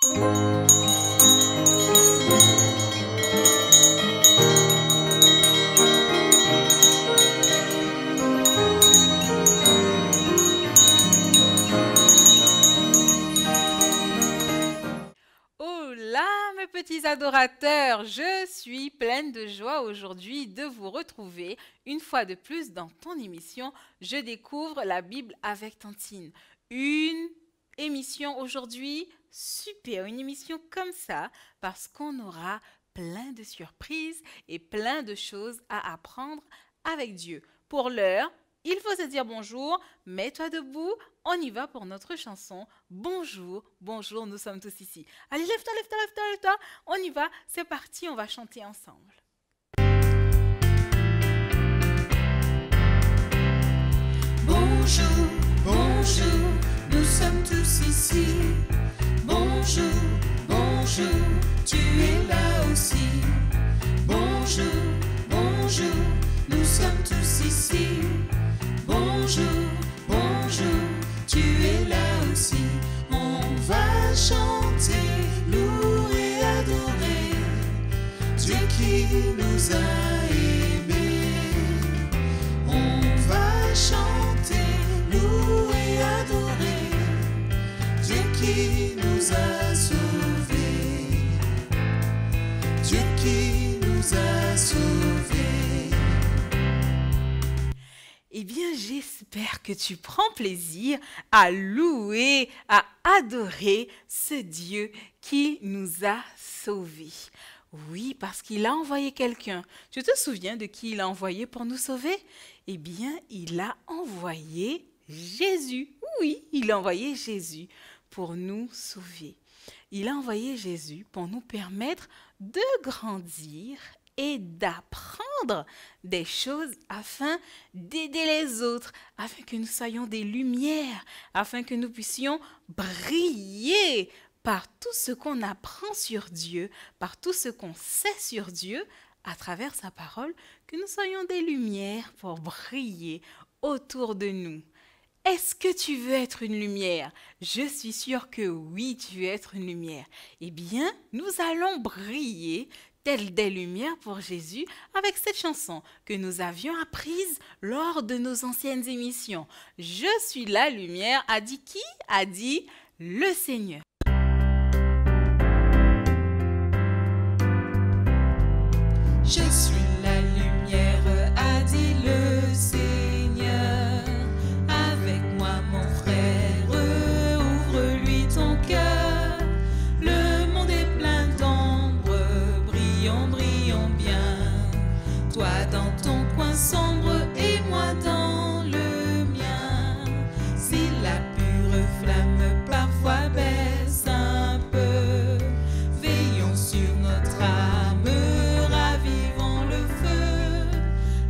Hola mes petits adorateurs, je suis pleine de joie aujourd'hui de vous retrouver une fois de plus dans ton émission Je découvre la Bible avec Tantine. Une émission aujourd'hui super, une émission comme ça parce qu'on aura plein de surprises et plein de choses à apprendre avec Dieu. Pour l'heure, il faut se dire bonjour, mets-toi debout, on y va pour notre chanson. Bonjour, bonjour, nous sommes tous ici. Allez, lève-toi, lève-toi, lève-toi, lève-toi. On y va, c'est parti, on va chanter ensemble. Bonjour, bonjour, nous sommes tous ici. Bonjour, bonjour, tu es là aussi. Bonjour, bonjour, nous sommes tous ici. Bonjour, bonjour, tu es là aussi. On va chanter, louer, adorer Dieu qui nous a aimés. On va chanter, louer, adorer Dieu qui nous a sauvés. Dieu qui nous a sauvés. Eh bien, j'espère que tu prends plaisir à louer, à adorer ce Dieu qui nous a sauvés. Oui, parce qu'il a envoyé quelqu'un. Tu te souviens de qui il a envoyé pour nous sauver? Eh bien, il a envoyé Jésus. Oui, il a envoyé Jésus pour nous sauver. Il a envoyé Jésus pour nous permettre de grandir et d'apprendre des choses afin d'aider les autres, afin que nous soyons des lumières, afin que nous puissions briller par tout ce qu'on apprend sur Dieu, par tout ce qu'on sait sur Dieu, à travers sa parole, que nous soyons des lumières pour briller autour de nous. Est-ce que tu veux être une lumière? Je suis sûre que oui, tu veux être une lumière. Eh bien, nous allons briller telles des lumières pour Jésus avec cette chanson que nous avions apprise lors de nos anciennes émissions. Je suis la lumière, a dit qui? A dit le Seigneur. Je suis la lumière, a dit le Seigneur. Avec moi, mon frère, ouvre-lui ton cœur. Le monde est plein d'ombre, brillons, brillons bien. Toi dans ton coin sombre et moi dans le mien. Si la pure flamme parfois baisse un peu, veillons sur notre âme. Ravivons le feu,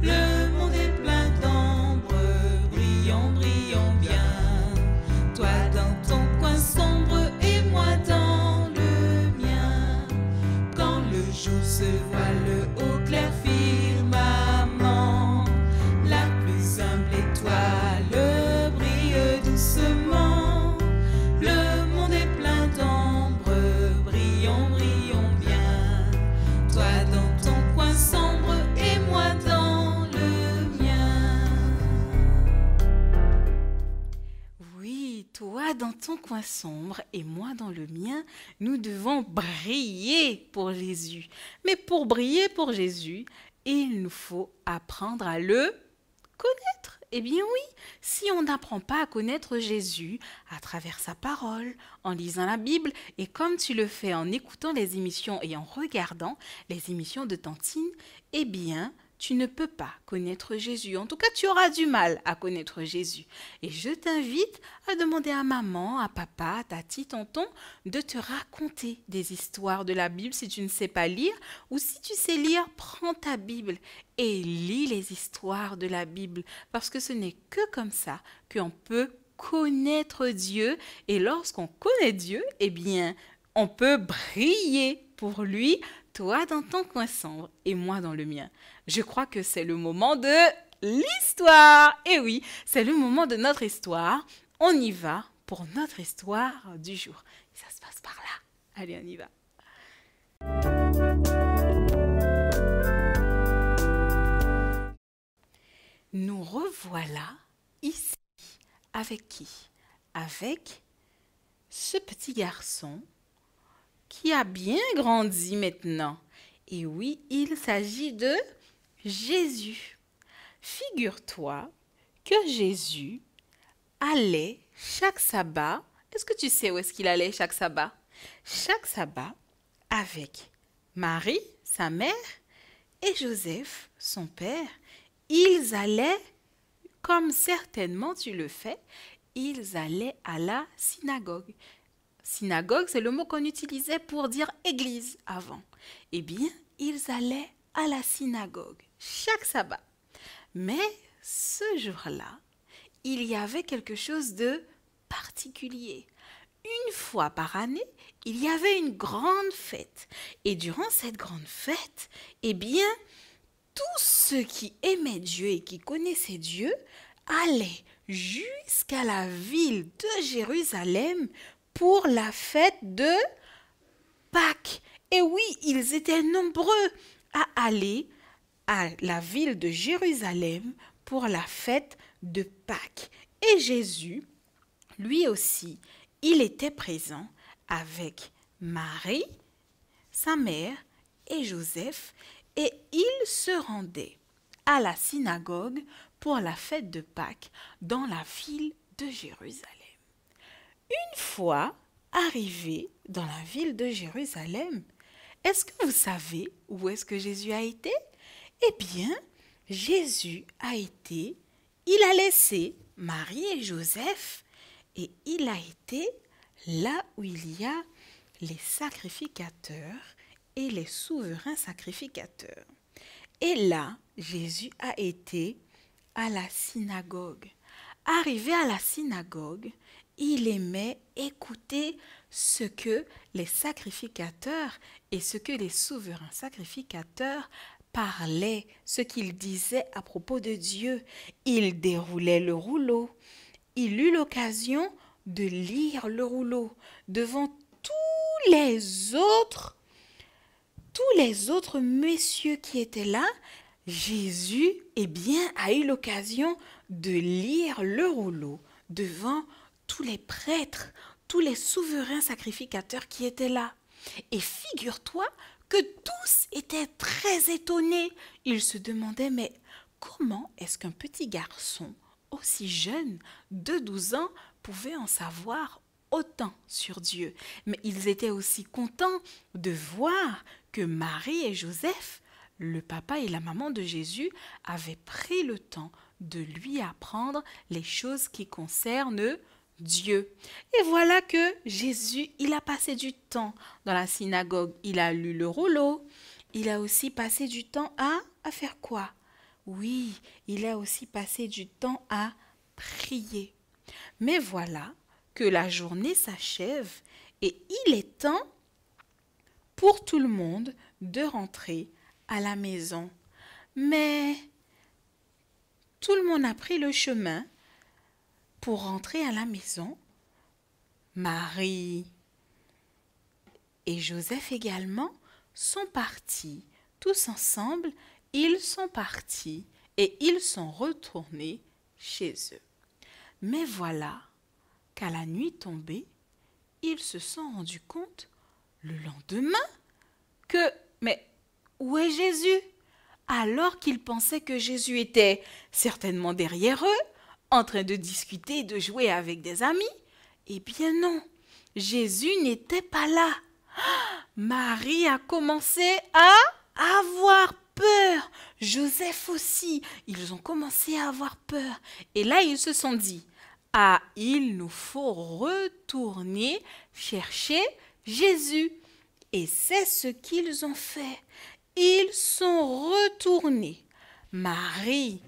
le monde est plein d'ombre, brillons, brillons bien. Toi dans ton coin sombre et moi dans le mien. Quand le jour se voile au clair firmament, la plus humble étoile brille doucement. Le monde est plein d'ombre, brillons, brillons bien. Toi dans ton coin sombre et moi dans le mien. Oui, toi dans ton coin sombre et moi dans le mien, nous devons briller pour Jésus. Mais pour briller pour Jésus, il nous faut apprendre à le connaître. Eh bien oui, si on n'apprend pas à connaître Jésus à travers sa parole, en lisant la Bible, et comme tu le fais en écoutant les émissions et en regardant les émissions de Tantine, eh bien, tu ne peux pas connaître Jésus. En tout cas, tu auras du mal à connaître Jésus. Et je t'invite à demander à maman, à papa, à tati, tonton, de te raconter des histoires de la Bible si tu ne sais pas lire. Ou si tu sais lire, prends ta Bible et lis les histoires de la Bible. Parce que ce n'est que comme ça qu'on peut connaître Dieu. Et lorsqu'on connaît Dieu, eh bien, on peut briller pour lui, toi dans ton coin sombre et moi dans le mien. Je crois que c'est le moment de l'histoire. Et oui, c'est le moment de notre histoire. On y va pour notre histoire du jour. Ça se passe par là. Allez, on y va. Nous revoilà ici. Avec qui? Avec ce petit garçon qui a bien grandi maintenant. Et oui, il s'agit de Jésus. Figure-toi que Jésus allait chaque sabbat. Est-ce que tu sais où est-ce qu'il allait chaque sabbat? Chaque sabbat avec Marie, sa mère, et Joseph, son père. Ils allaient, comme certainement tu le fais, ils allaient à la synagogue. Synagogue, c'est le mot qu'on utilisait pour dire église avant. Eh bien, ils allaient à la synagogue chaque sabbat. Mais ce jour-là, il y avait quelque chose de particulier. Une fois par année, il y avait une grande fête. Et durant cette grande fête, eh bien, tous ceux qui aimaient Dieu et qui connaissaient Dieu allaient jusqu'à la ville de Jérusalem pour la fête de Pâques. Et oui, ils étaient nombreux à aller à la ville de Jérusalem pour la fête de Pâques. Et Jésus, lui aussi, il était présent avec Marie, sa mère, et Joseph, et il se rendait à la synagogue pour la fête de Pâques dans la ville de Jérusalem. Une fois arrivé dans la ville de Jérusalem, est-ce que vous savez où est-ce que Jésus a été? Eh bien, Jésus il a laissé Marie et Joseph et il a été là où il y a les sacrificateurs et les souverains sacrificateurs. Et là, Jésus a été à la synagogue. Arrivé à la synagogue, il aimait écouter ce que les sacrificateurs et ce que les souverains sacrificateurs parlaient, ce qu'ils disaient à propos de Dieu. Il déroulait le rouleau. Il eut l'occasion de lire le rouleau devant tous les autres messieurs qui étaient là. Jésus, a eu l'occasion de lire le rouleau devant tous les prêtres, tous les souverains sacrificateurs qui étaient là. Et figure-toi que tous étaient très étonnés. Ils se demandaient, mais comment est-ce qu'un petit garçon aussi jeune, de 12 ans, pouvait en savoir autant sur Dieu? Mais ils étaient aussi contents de voir que Marie et Joseph, le papa et la maman de Jésus, avaient pris le temps de lui apprendre les choses qui concernent Dieu. Et voilà que Jésus, il a passé du temps dans la synagogue. Il a lu le rouleau. Il a aussi passé du temps à faire quoi? Oui, il a aussi passé du temps à prier. Mais voilà que la journée s'achève et il est temps pour tout le monde de rentrer à la maison. Mais tout le monde a pris le chemin pour rentrer à la maison. Marie et Joseph également sont partis. Tous ensemble, ils sont partis et ils sont retournés chez eux. Mais voilà qu'à la nuit tombée, ils se sont rendus compte le lendemain mais où est Jésus? Alors qu'ils pensaient que Jésus était certainement derrière eux, en train de discuter et de jouer avec des amis. Eh bien non, Jésus n'était pas là. Marie a commencé à avoir peur. Joseph aussi, ils ont commencé à avoir peur. Et là, ils se sont dit, il nous faut retourner chercher Jésus. Et c'est ce qu'ils ont fait. Ils sont retournés. Marie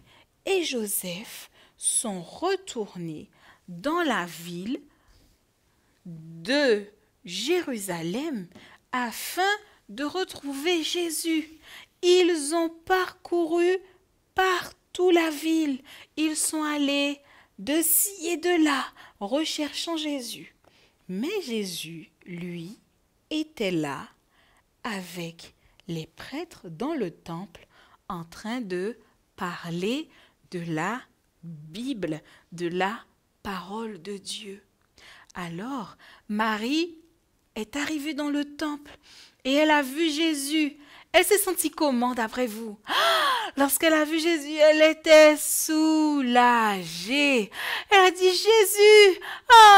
et Joseph sont retournés dans la ville de Jérusalem afin de retrouver Jésus. Ils ont parcouru partout la ville. Ils sont allés de ci et de là, recherchant Jésus. Mais Jésus, lui, était était là avec les prêtres dans le temple en train de parler de la Bible, de la parole de Dieu. Alors, Marie est arrivée dans le temple et elle a vu Jésus. Elle s'est sentie comment d'après vous? Lorsqu'elle a vu Jésus, elle était soulagée. Elle a dit, Jésus,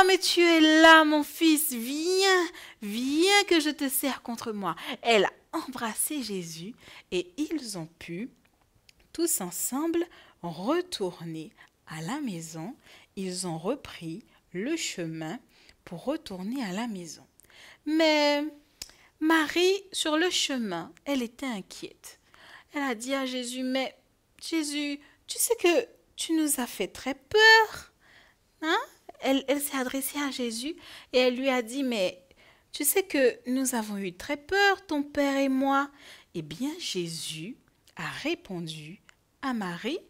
mais tu es là, mon fils, viens que je te serre contre moi. Elle a embrassé Jésus et ils ont pu tous ensemble retourner à la maison. Ils ont repris le chemin pour retourner à la maison. Mais Marie, sur le chemin, elle était inquiète. Elle a dit à Jésus, mais Jésus, tu sais que tu nous as fait très peur. Hein? Elle s'est adressée à Jésus et elle lui a dit, mais tu sais que nous avons eu très peur, ton père et moi. Eh bien, Jésus a répondu à Marie,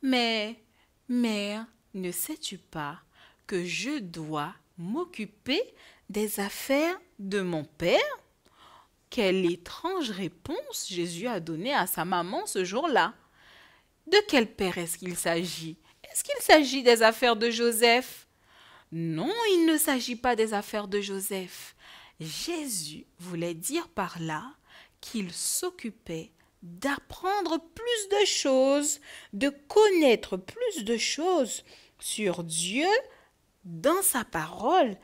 mais mère, ne sais-tu pas que je dois m'occuper des affaires de mon père? Quelle étrange réponse Jésus a donnée à sa maman ce jour-là. De quel père est-ce qu'il s'agit? Est-ce qu'il s'agit des affaires de Joseph? Non, il ne s'agit pas des affaires de Joseph. Jésus voulait dire par là qu'il s'occupait d'apprendre plus de choses, de connaître plus de choses sur Dieu dans sa parole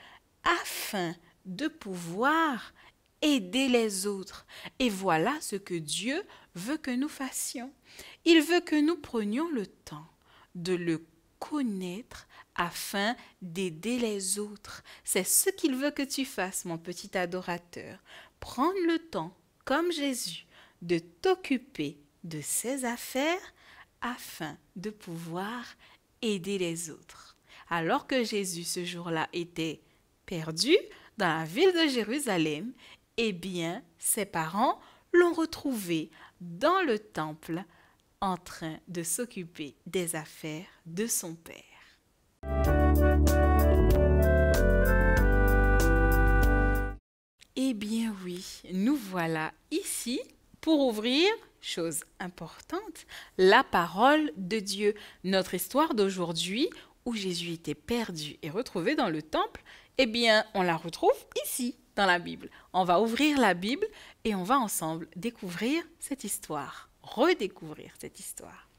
afin de pouvoir aider les autres. Et voilà ce que Dieu veut que nous fassions. Il veut que nous prenions le temps de le connaître afin d'aider les autres. C'est ce qu'il veut que tu fasses, mon petit adorateur. Prendre le temps, comme Jésus, de t'occuper de ses affaires afin de pouvoir aider les autres. Alors que Jésus, ce jour-là, était perdu dans la ville de Jérusalem, eh bien, ses parents l'ont retrouvé dans le temple en train de s'occuper des affaires de son père. Eh bien oui, nous voilà ici pour ouvrir, chose importante, la parole de Dieu. Notre histoire d'aujourd'hui, où Jésus était perdu et retrouvé dans le temple, eh bien, on la retrouve ici, dans la Bible. On va ouvrir la Bible et on va ensemble découvrir cette histoire, redécouvrir cette histoire.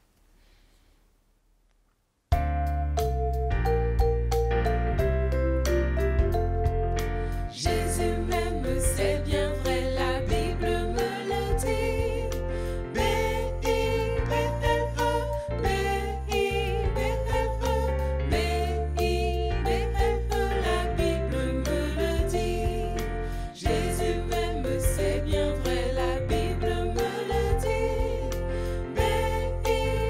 Jésus m'aime, c'est bien vrai, la Bible me le dit. B-I-B-L-E, B-I-B-L-E, B-I-B-L-E, la Bible me le dit. Jésus m'aime, c'est bien vrai, la Bible me le dit. B-I-B-L-E,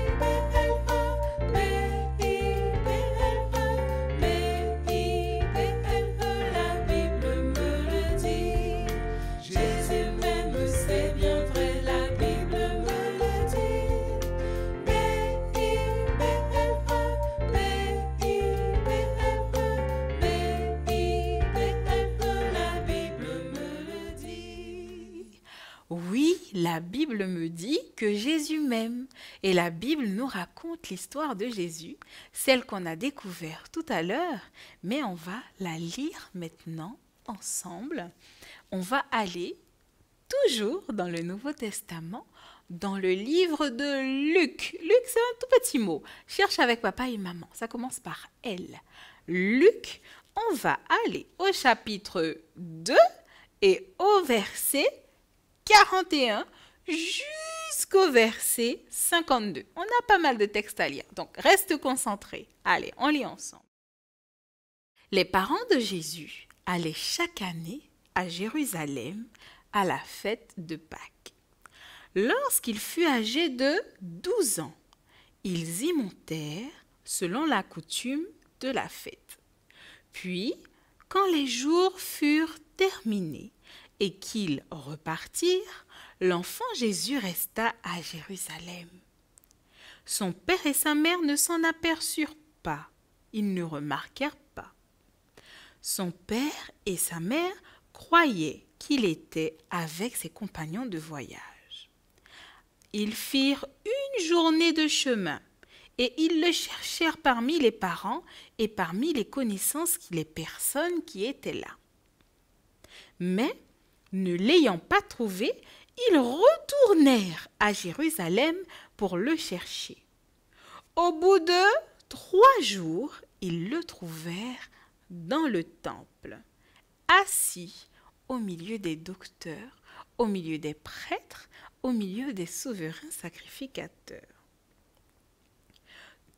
B-I-B-L-E, B-I-B-L-E, la Bible me le dit. Jésus m'aime, c'est bien vrai, la Bible me le dit. B-I-B-L-E, B-I-B-L-E, B-I-B-L-E, la Bible me le dit. Oui, la Bible me dit que Jésus m'aime. Et la Bible nous raconte l'histoire de Jésus, celle qu'on a découverte tout à l'heure, mais on va la lire maintenant ensemble. On va aller toujours dans le Nouveau Testament, dans le livre de Luc. Luc, c'est un tout petit mot. Cherche avec papa et maman. Ça commence par L. Luc, on va aller au chapitre 2 et au verset 41 jusqu'au verset 52. On a pas mal de textes à lire, donc reste concentré. Allez, on lit ensemble. Les parents de Jésus allaient chaque année à Jérusalem à la fête de Pâques. Lorsqu'il fut âgé de 12 ans, ils y montèrent selon la coutume de la fête. Puis, quand les jours furent terminés et qu'ils repartirent, l'enfant Jésus resta à Jérusalem. Son père et sa mère ne s'en aperçurent pas, ils ne remarquèrent pas. Son père et sa mère croyaient qu'il était avec ses compagnons de voyage. Ils firent une journée de chemin et ils le cherchèrent parmi les parents et parmi les connaissances les personnes qui étaient là. Mais, ne l'ayant pas trouvé, ils retournèrent à Jérusalem pour le chercher. Au bout de 3 jours, ils le trouvèrent dans le temple, assis au milieu des docteurs, au milieu des prêtres, au milieu des souverains sacrificateurs.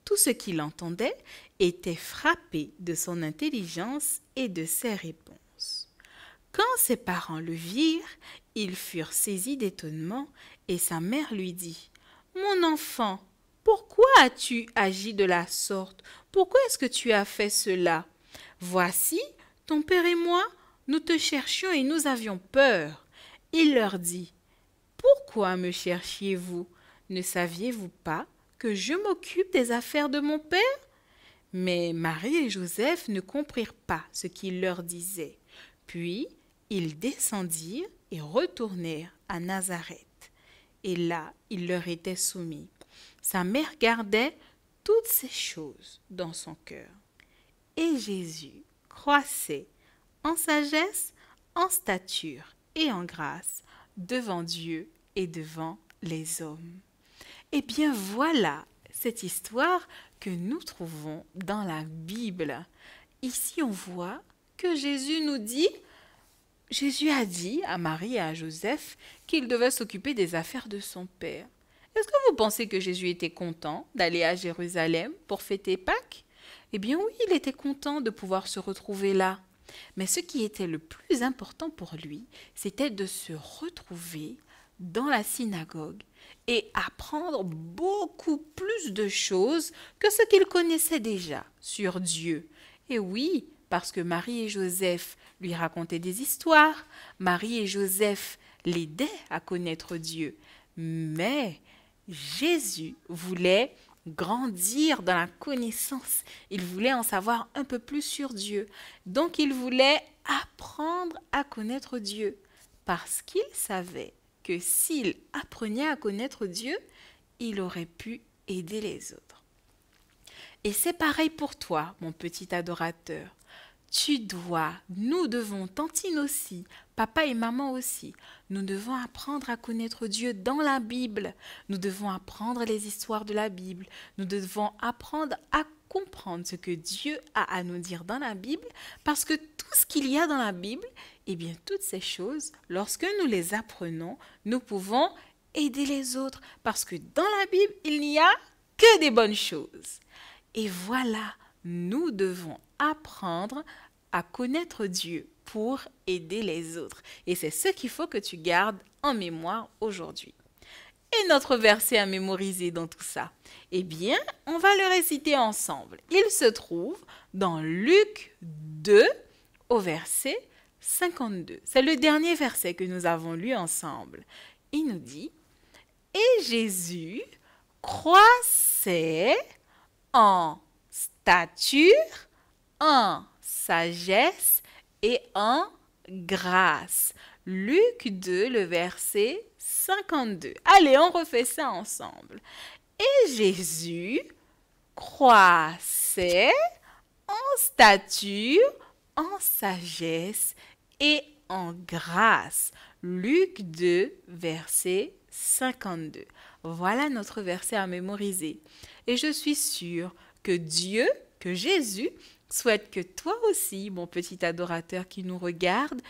Tout ce qu'il entendait était frappé de son intelligence et de ses réponses. Quand ses parents le virent, ils furent saisis d'étonnement et sa mère lui dit « Mon enfant, pourquoi as-tu agi de la sorte? Pourquoi est-ce que tu as fait cela? Voici, ton père et moi, nous te cherchions et nous avions peur. » Il leur dit « Pourquoi me cherchiez-vous? Ne saviez-vous pas que je m'occupe des affaires de mon père? » Mais Marie et Joseph ne comprirent pas ce qu'il leur disait. Puis, ils descendirent et retournèrent à Nazareth. Et là, il leur était soumis. Sa mère gardait toutes ces choses dans son cœur. Et Jésus croissait en sagesse, en stature et en grâce devant Dieu et devant les hommes. Eh bien voilà cette histoire que nous trouvons dans la Bible. Ici on voit que Jésus a dit à Marie et à Joseph qu'il devait s'occuper des affaires de son père. Est-ce que vous pensez que Jésus était content d'aller à Jérusalem pour fêter Pâques? Eh bien oui, il était content de pouvoir se retrouver là. Mais ce qui était le plus important pour lui, c'était de se retrouver dans la synagogue et apprendre beaucoup plus de choses que ce qu'il connaissait déjà sur Dieu. Et oui, parce que Marie et Joseph lui racontaient des histoires, Marie et Joseph l'aidaient à connaître Dieu. Mais Jésus voulait grandir dans la connaissance. Il voulait en savoir un peu plus sur Dieu. Donc il voulait apprendre à connaître Dieu parce qu'il savait que s'il apprenait à connaître Dieu, il aurait pu aider les autres. Et c'est pareil pour toi, mon petit adorateur. Nous devons, Tantine aussi, papa et maman aussi, nous devons apprendre à connaître Dieu dans la Bible. Nous devons apprendre les histoires de la Bible. Nous devons apprendre à comprendre ce que Dieu a à nous dire dans la Bible, parce que tout ce qu'il y a dans la Bible, eh bien, toutes ces choses, lorsque nous les apprenons, nous pouvons aider les autres, parce que dans la Bible, il n'y a que des bonnes choses. Et voilà, nous devons apprendre à connaître Dieu pour aider les autres. Et c'est ce qu'il faut que tu gardes en mémoire aujourd'hui. Et notre verset à mémoriser dans tout ça? Eh bien, on va le réciter ensemble. Il se trouve dans Luc 2 au verset 52. C'est le dernier verset que nous avons lu ensemble. Il nous dit « Et Jésus croissait en stature, en sagesse et en grâce. » Luc 2, le verset 52. Allez, on refait ça ensemble. Et Jésus croissait en stature, en sagesse et en grâce. Luc 2, verset 52. Voilà notre verset à mémoriser. Et je suis sûre que Jésus, souhaite que toi aussi, mon petit adorateur qui nous regarde,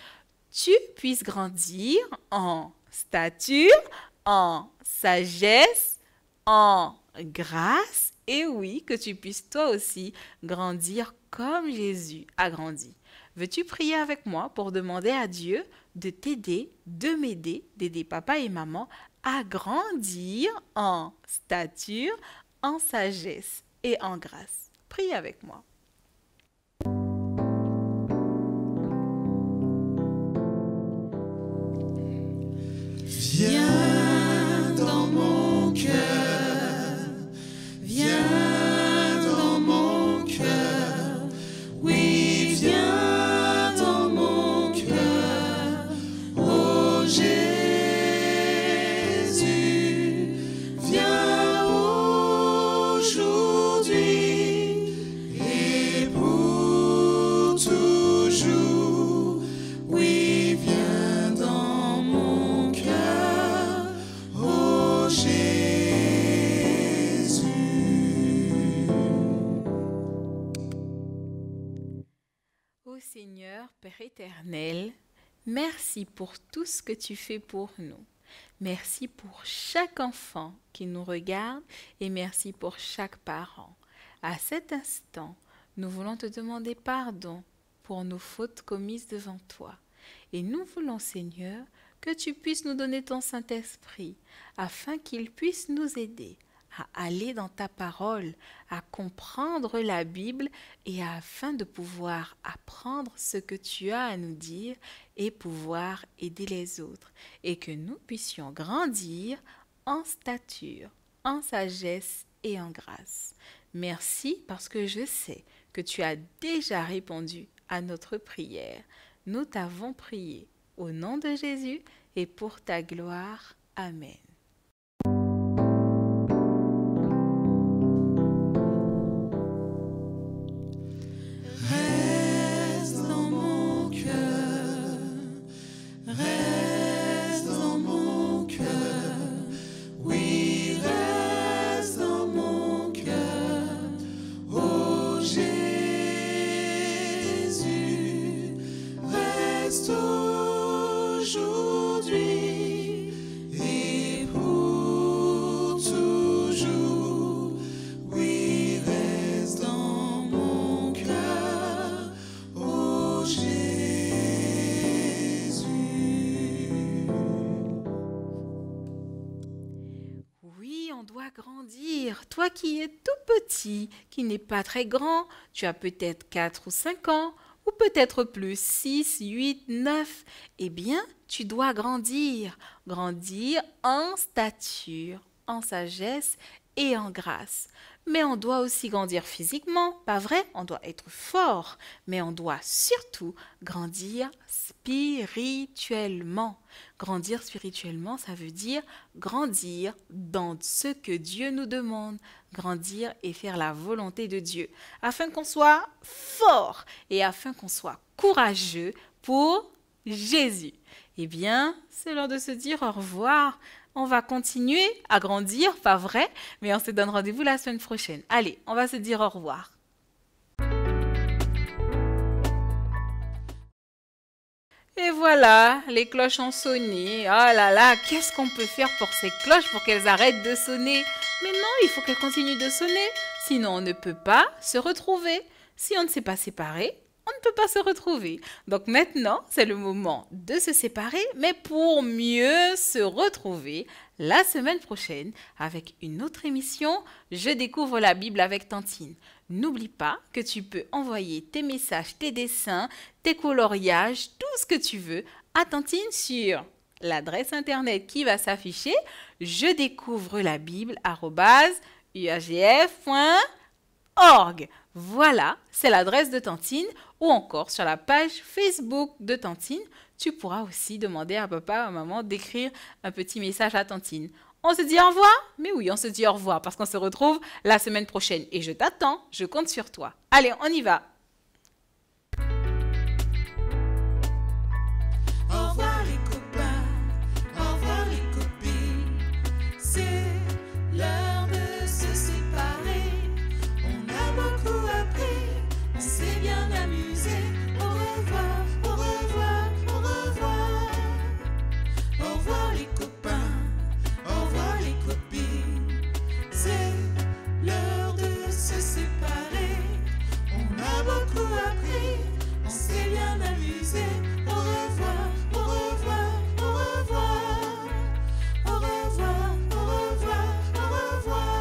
tu puisses grandir en stature, en sagesse, en grâce, et oui, que tu puisses toi aussi grandir comme Jésus a grandi. Veux-tu prier avec moi pour demander à Dieu de t'aider, de m'aider, d'aider papa et maman à grandir en stature, en sagesse et en grâce? Prie avec moi. Viens dans mon cœur, viens dans mon cœur, oui, viens dans mon cœur, Éternel, merci pour tout ce que tu fais pour nous. Merci pour chaque enfant qui nous regarde et merci pour chaque parent. À cet instant, nous voulons te demander pardon pour nos fautes commises devant toi. Et nous voulons, Seigneur, que tu puisses nous donner ton Saint-Esprit afin qu'il puisse nous aider à aller dans ta parole, à comprendre la Bible et afin de pouvoir apprendre ce que tu as à nous dire et pouvoir aider les autres et que nous puissions grandir en stature, en sagesse et en grâce. Merci parce que je sais que tu as déjà répondu à notre prière. Nous t'avons prié au nom de Jésus et pour ta gloire. Amen. Grandir. Toi qui es tout petit, qui n'est pas très grand, tu as peut-être 4 ou 5 ans, ou peut-être plus, 6, 8, 9. Eh bien, tu dois grandir. Grandir en stature, en sagesse et en grâce. Mais on doit aussi grandir physiquement, pas vrai? On doit être fort, mais on doit surtout grandir spirituellement. Grandir spirituellement, ça veut dire grandir dans ce que Dieu nous demande, grandir et faire la volonté de Dieu, afin qu'on soit fort et afin qu'on soit courageux pour Jésus. Eh bien, c'est l'heure de se dire au revoir. On va continuer à grandir, pas vrai? Mais on se donne rendez-vous la semaine prochaine. Allez, on va se dire au revoir. Et voilà, les cloches ont sonné. Oh là là, qu'est-ce qu'on peut faire pour ces cloches pour qu'elles arrêtent de sonner? Mais non, il faut qu'elles continuent de sonner. Sinon, on ne peut pas se retrouver. Si on ne s'est pas séparés, on ne peut pas se retrouver. Donc maintenant, c'est le moment de se séparer, mais pour mieux se retrouver la semaine prochaine avec une autre émission, Je découvre la Bible avec Tantine. N'oublie pas que tu peux envoyer tes messages, tes dessins, tes coloriages, tout ce que tu veux à Tantine sur l'adresse internet qui va s'afficher, je découvre la Bible@uagf.org. Voilà, c'est l'adresse de Tantine, ou encore sur la page Facebook de Tantine, tu pourras aussi demander à papa, à maman d'écrire un petit message à Tantine. On se dit au revoir? Mais oui, on se dit au revoir parce qu'on se retrouve la semaine prochaine. Et je t'attends, je compte sur toi. Allez, on y va. Au revoir les copains, au revoir les copines. C'est l'heure de se séparer. On a beaucoup appris, on s'est bien amusé. Au revoir, au revoir, au revoir. Au revoir les copains, au revoir les copines. C'est l'heure de se séparer. On a beaucoup appris, on s'est bien amusé. Au revoir, au revoir, au revoir. Au revoir, au revoir, au revoir.